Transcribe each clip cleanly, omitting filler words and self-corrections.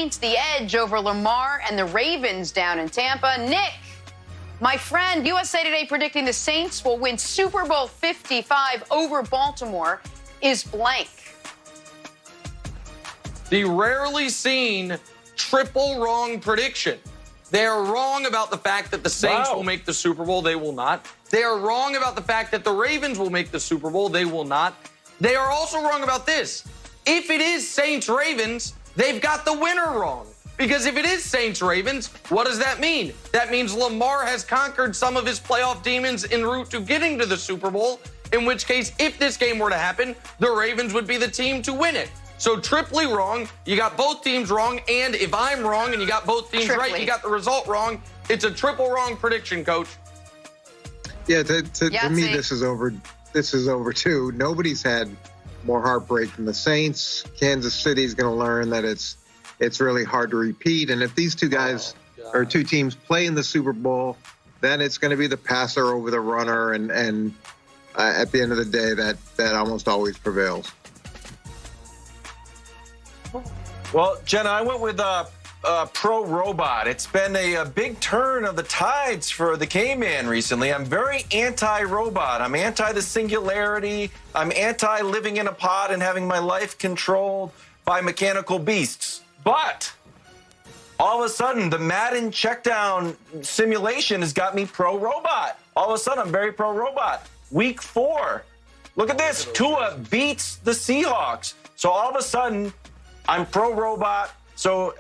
Saints the edge over Lamar and the Ravens down in Tampa. Nick, my friend, USA Today predicting the Saints will win Super Bowl 55 over Baltimore is blank. The rarely seen triple wrong prediction. They are wrong about the fact that the Saints will make the Super Bowl. They will not. They are wrong about the fact that the Ravens will make the Super Bowl. They will not. They are also wrong about this. If it is Saints-Ravens, they've got the winner wrong. Because if it is Saints-Ravens, what does that mean? That means Lamar has conquered some of his playoff demons en route to getting to the Super Bowl, in which case, if this game were to happen, the Ravens would be the team to win it. So triply wrong, you got both teams wrong, and if I'm wrong and you got both teams right, you got the result wrong. It's a triple wrong prediction, Coach. Yeah, to me, this is over. This is over too. Nobody's had more heartbreak than the Saints. Kansas City's going to learn that it's really hard to repeat. And if these two guys or two teams play in the Super Bowl, then it's going to be the passer over the runner, and at the end of the day, that almost always prevails. Well, Jenna, I went with pro robot. It's been a big turn of the tides for the K-Man recently. I'm very anti-robot. I'm anti the singularity. I'm anti-living in a pod and having my life controlled by mechanical beasts. But all of a sudden, the Madden checkdown simulation has got me pro-robot. All of a sudden, I'm very pro-robot. Week 4. Look at this. Tua beats the Seahawks. So all of a sudden, I'm pro-robot,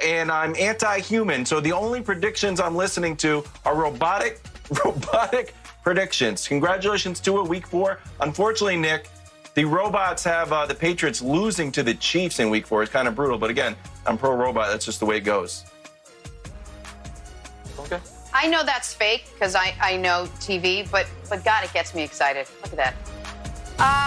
and I'm anti-human. So the only predictions I'm listening to are robotic predictions. Congratulations to a week 4. Unfortunately, Nick, the robots have the Patriots losing to the Chiefs in week 4. It's kind of brutal. But again, I'm pro-robot. That's just the way it goes. Okay. I know that's fake because I know TV, but God, it gets me excited. Look at that.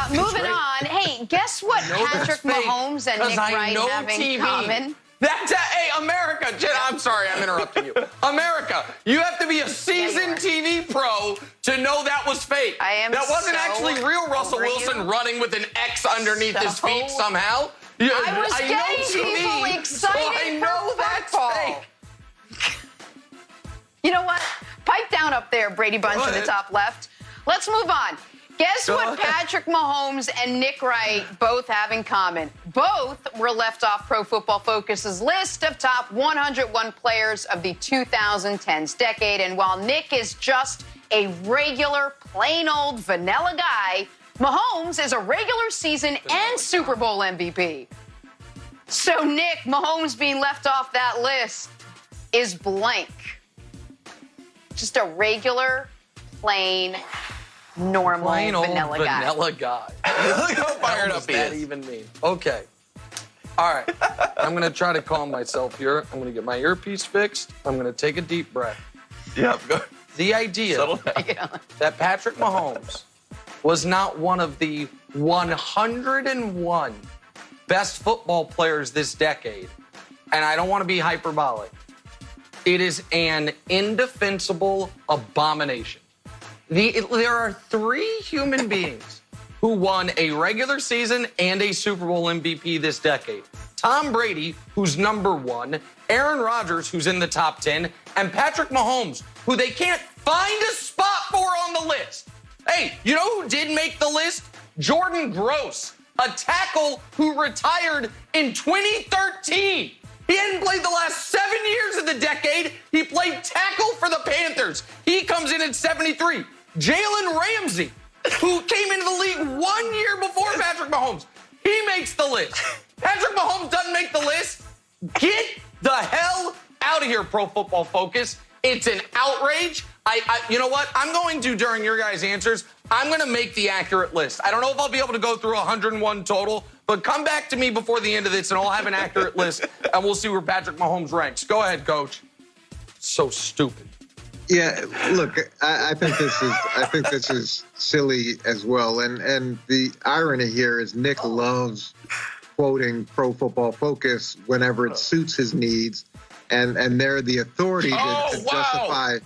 Moving on. Hey, guess what Patrick Mahomes and Nick Wright have in common? Hey, America. I'm sorry, I'm interrupting you. America, you have to be a seasoned TV pro to know that was fake. That wasn't actually real Russell Wilson running with an X underneath his feet somehow. I was getting people excited so I know that's fake. You know what? Pipe down up there, Brady Bunch in the top left. Let's move on. Guess what Patrick Mahomes and Nick Wright both have in common? Both were left off Pro Football Focus's list of top 101 players of the 2010s decade. And while Nick is just a regular, plain old vanilla guy, Mahomes is a regular season and Super Bowl MVP. So, Nick, Mahomes being left off that list is blank. Just a regular, plain, normal, vanilla guy. Look how fired up he is. What does that even mean? Okay. All right. I'm going to try to calm myself here. I'm going to get my earpiece fixed. I'm going to take a deep breath. Yeah, go. The idea that Patrick Mahomes was not one of the 101 best football players this decade, and I don't want to be hyperbolic, it is an indefensible abomination. There are 3 human beings who won a regular season and a Super Bowl MVP this decade. Tom Brady, who's number 1, Aaron Rodgers, who's in the top 10, and Patrick Mahomes, who they can't find a spot for on the list. Hey, you know who did make the list? Jordan Gross, a tackle who retired in 2013. He hadn't played the last 7 years of the decade. He played tackle for the Panthers. He comes in at 73. Jalen Ramsey, who came into the league 1 year before Patrick Mahomes, he makes the list. Patrick Mahomes doesn't make the list. Get the hell out of here, Pro Football Focus. It's an outrage. You know what? I'm going to, during your guys' answers, I'm going to make the accurate list. I don't know if I'll be able to go through 101 total, but come back to me before the end of this, and I'll have an accurate list, and we'll see where Patrick Mahomes ranks. Go ahead, Coach. So stupid. Yeah, look, I think this is silly as well, and the irony here is Nick loves quoting Pro Football Focus whenever it suits his needs, and they're the authority to justify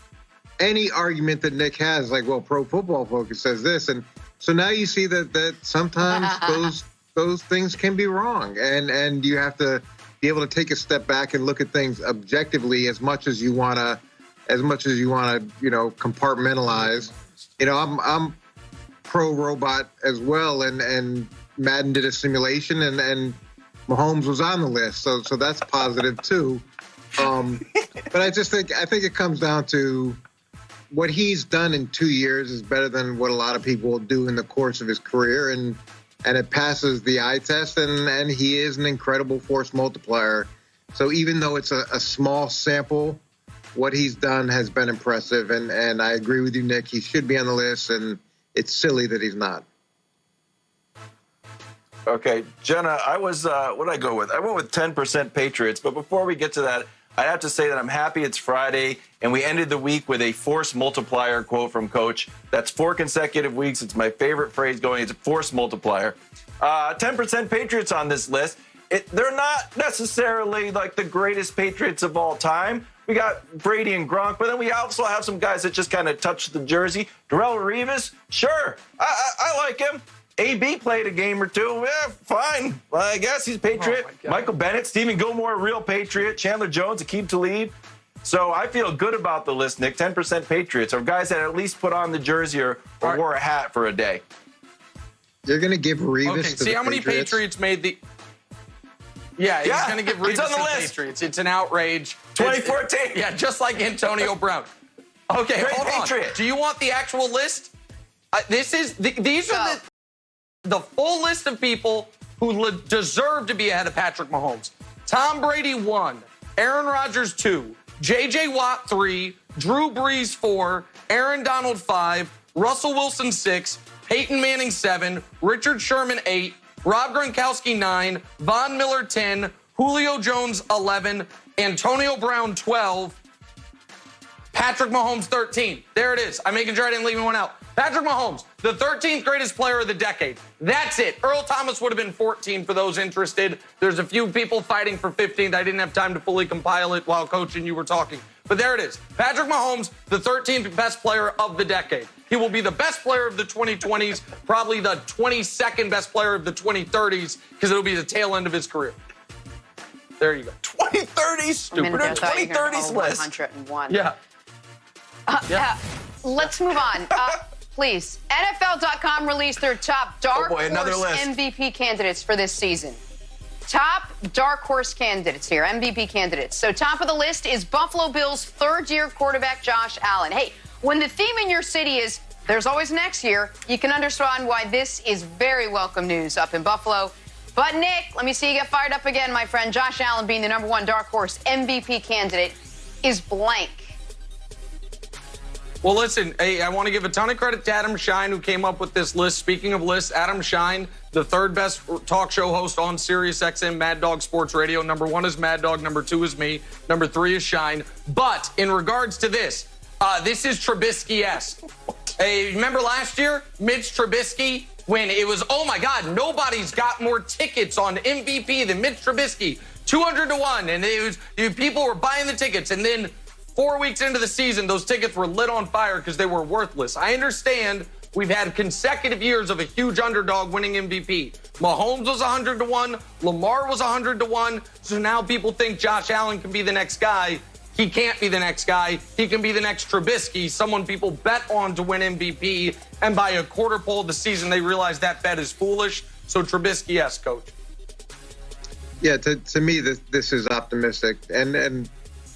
any argument that Nick has. Like, well, Pro Football Focus says this, and so now you see that sometimes those things can be wrong, and you have to be able to take a step back and look at things objectively as much as you want to, compartmentalize. I'm pro robot as well, and Madden did a simulation, and Mahomes was on the list, so that's positive too. But I think it comes down to what he's done in 2 years is better than what a lot of people will do in the course of his career, and it passes the eye test, and he is an incredible force multiplier. So even though it's a small sample, what he's done has been impressive, and I agree with you, Nick. He should be on the list, and it's silly that he's not. Okay, Jenna, what did I go with? I went with 10% Patriots, but before we get to that, I have to say that I'm happy it's Friday, and we ended the week with a force multiplier quote from Coach. That's 4 consecutive weeks. It's my favorite phrase going. It's a force multiplier. 10% Patriots on this list. They're not necessarily like the greatest Patriots of all time. We got Brady and Gronk, but then we also have some guys that just kind of touch the jersey. Darrelle Revis, sure, I like him. AB played a game or two. Yeah, fine. Well, I guess he's a Patriot. Michael Bennett, Stephen Gilmore, a real Patriot. Chandler Jones, Aqib Talib. So I feel good about the list, Nick. 10% Patriots are guys that at least put on the jersey or wore a hat for a day. You're going to give Revis to see the how many Patriots made the... Yeah, he's going to give Revis to the Patriots. It's an outrage. 2014. Yeah, just like Antonio Brown. Okay, Great hold Patriot. on. Do you want the actual list? These are the full list of people who deserve to be ahead of Patrick Mahomes. Tom Brady 1, Aaron Rodgers 2, J.J. Watt 3, Drew Brees 4, Aaron Donald 5, Russell Wilson 6, Peyton Manning 7, Richard Sherman 8, Rob Gronkowski 9, Von Miller 10, Julio Jones 11, Antonio Brown 12, Patrick Mahomes 13. There it is. I'm making sure I didn't leave anyone out. Patrick Mahomes, the 13th greatest player of the decade. That's it. Earl Thomas would have been 14 for those interested. There's a few people fighting for 15th. I didn't have time to fully compile it while Coach and you were talking. But there it is. Patrick Mahomes, the 13th best player of the decade. He will be the best player of the 2020s, probably the 22nd best player of the 2030s, because it'll be the tail end of his career. There you go. 2030s? Stupid. 2030s list. 101. Yeah. Let's move on. Please. NFL.com released their top dark horse MVP candidates for this season. Top dark horse candidates here, MVP candidates. So top of the list is Buffalo Bills' third-year quarterback Josh Allen. Hey, when the theme in your city is there's always next year, you can understand why this is very welcome news up in Buffalo. But Nick, let me see you get fired up again, my friend. Josh Allen being the #1 dark horse MVP candidate is blank. Well, listen, hey, I want to give a ton of credit to Adam Shine, who came up with this list. Speaking of lists, Adam Shine, the third best talk show host on Sirius XM, Mad Dog Sports Radio. #1 is Mad Dog. #2 is me. #3 is Shine. But in regards to this is Trubisky-esque. Hey, remember last year, Mitch Trubisky, when it was, oh my God, nobody's got more tickets on MVP than Mitch Trubisky, 200 to 1, and people were buying the tickets, and then 4 weeks into the season, those tickets were lit on fire because they were worthless. I understand we've had consecutive years of a huge underdog winning MVP. Mahomes was 100 to 1. Lamar was 100 to 1. So now people think Josh Allen can be the next guy. He can't be the next guy. He can be the next Trubisky, someone people bet on to win MVP. And by a quarter pole of the season, they realize that bet is foolish. So Trubisky-esque, Coach. Yeah, to me, this is optimistic. And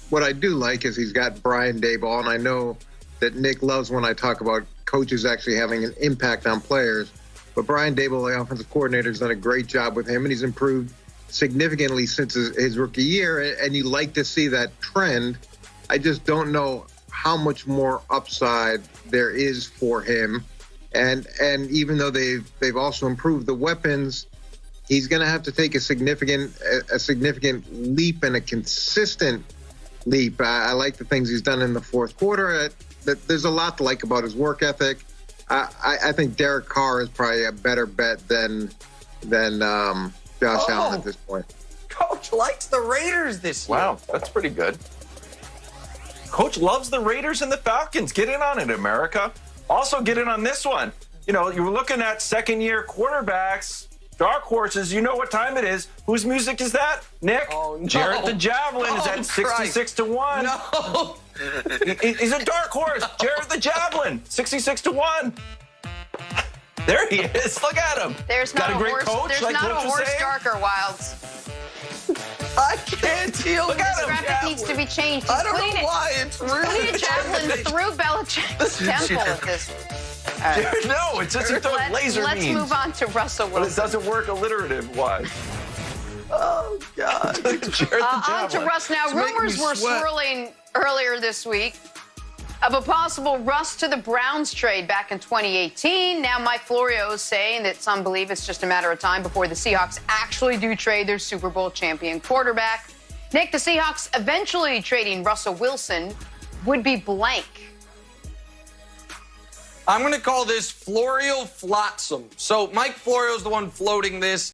what I do like is he's got Brian Daboll, and I know that Nick loves when I talk about coaches actually having an impact on players. But Brian Daboll, the offensive coordinator, has done a great job with him, and he's improved significantly since his rookie year. And you like to see that trend. I just don't know how much more upside there is for him. And even though they've also improved the weapons, he's going to have to take a significant leap and a consistent leap. I like the things he's done in the fourth quarter. There's a lot to like about his work ethic. I think Derek Carr is probably a better bet than Josh Allen at this point. Coach likes the Raiders this year. Wow, that's pretty good. Coach loves the Raiders and the Falcons. Get in on it, America. Also get in on this one. You know, you were looking at second-year quarterbacks. Dark horses, you know what time it is. Whose music is that? Nick? Oh, no. Jarrett the Javelin is Oh, at 66 to 1. No. He's a dark horse. Jarrett the Javelin, 66 to 1. There he is. Look at him. There's Got not a great horse. coach, There's like not Coach a was horse saying. darker, Wilds. I can't deal with Look at This him. graphic needs to be changed. I don't Putting know why. It's Putting a really javelin through Belichick's temple at this. All right. No, it's just he throws laser Let's beams. move on to Russell But it Wilson. doesn't work alliterative-wise. Oh, God. Jarrett the On to Javelin. Russ now. It's making Rumors me were sweat. swirling earlier this week of a possible Russ to the Browns trade back in 2018. Now Mike Florio is saying that some believe it's just a matter of time before the Seahawks actually do trade their Super Bowl champion quarterback. Nick, the Seahawks eventually trading Russell Wilson would be blank. I'm going to call this Florio Flotsam. So Mike Florio's the one floating this.